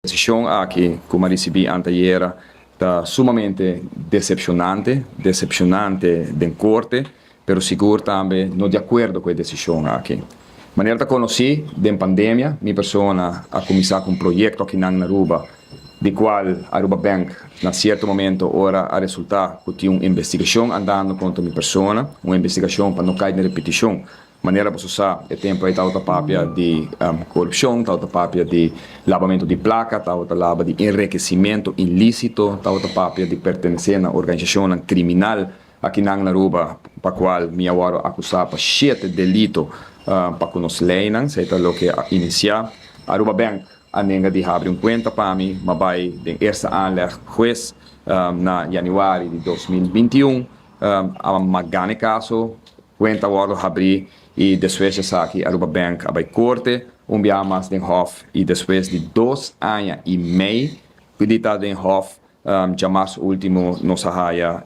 decisión aquí, como recibí anteayer, está sumamente decepcionante de corte, pero seguro también no de acuerdo con la decisión aquí. De manera que conocí de pandemia, mi persona ha comenzado con un proyecto aquí en Aruba, de cual Aruba Bank, en cierto momento, ahora ha resultado que tiene una investigación andando contra mi persona, una investigación para no caer en repetición. De maneira para usar o tempo aí está outra papia de corrupção, está outra papia de lavamento de placa, está outra lava de enriquecimento ilícito, está outra papia de pertencer a organização criminal aqui na Aruba, para a qual me agora acusar para 7 delitos para que nos leiam, isso é o que iniciar. Aruba Bank a nenga de abrir conta para mim, mas vai de eerste aanleg juez na januário de 2021, a magane caso, conta agora abrir e depois já aqui Aruba Bank vai corte, dia mais den Hof e depois de 2 anos e meio, que den Hof, já mais último nossa raia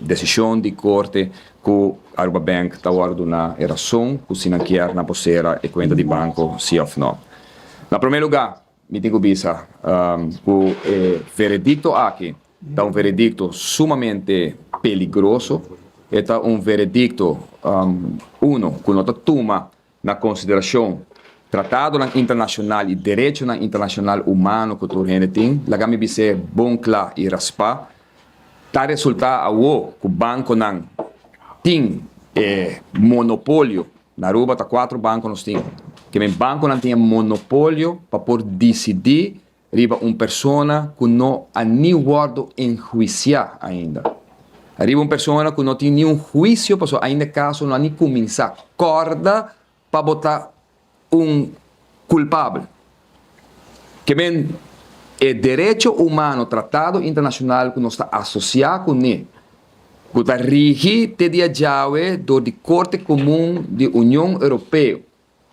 decisão de corte que Aruba Bank está guardando na razão que se não quer na posera e conta de banco se ou não. Na primeiro lugar, me tenho visto que o veredicto aqui está veredicto sumamente peligroso. Está veredicto, que não toma na consideração tratado internacional e direito internacional humano que o gente tem, lá me dice bom claro e raspar, tá resultado que o banco não tem monopólio, na Aruba tá 4 bancos nós tem, que o banco não tem monopólio para por decidir riba uma pessoa que não há nem guardo enjuiciar ainda. Arriba uma pessoa que não tem nenhum juízo, porque ainda caso não há nem começar corda para botar culpável. Que bem, é direito humano, tratado internacional que não está associado com ele, que está regido de Jaue do de Corte Comum da União Europeia. Que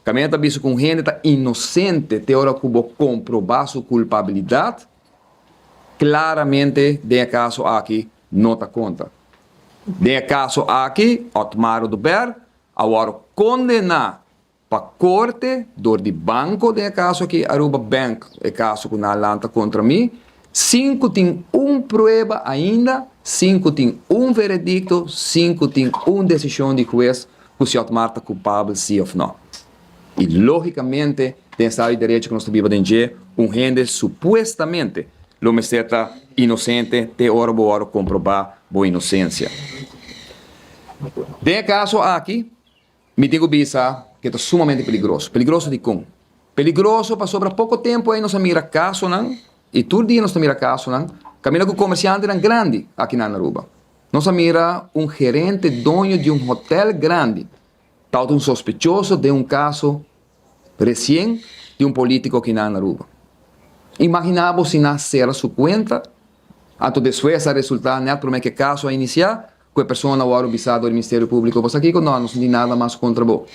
também está visto com gente está inocente, tem hora que vou comprovar sua culpabilidade, claramente, de caso aqui, não está conta. De caso aqui, Otmar do Ber, agora condenar para a corte do de banco, de caso aqui, Aruba Bank, é caso que não lanta contra mim, 5 tem prova ainda, 5 tem veredicto, 5 tem decisão de juiz que se Otmar está culpável, sim ou não. E, logicamente, tem Estado de Direito que nós vivemos dentro, gente supostamente, lo me está inocente, te hora comprovar boa inocência. De caso aqui, me digo bisa que é sumamente peligroso. Peligroso de como? Peligroso para sobre pouco tempo aí nós mira caso não, e todo dia nós mira caso não, caminha com comerciante grande aqui na Aruba. Nós mira gerente dono de hotel grande, tal sospechoso de caso recém de político aqui na Aruba. Imaginamos se nascer a sua conta, até depois a resultar no primeiro caso a iniciar, que a pessoa não era visada do Ministério Público, pois aqui não tem nada mais contra você.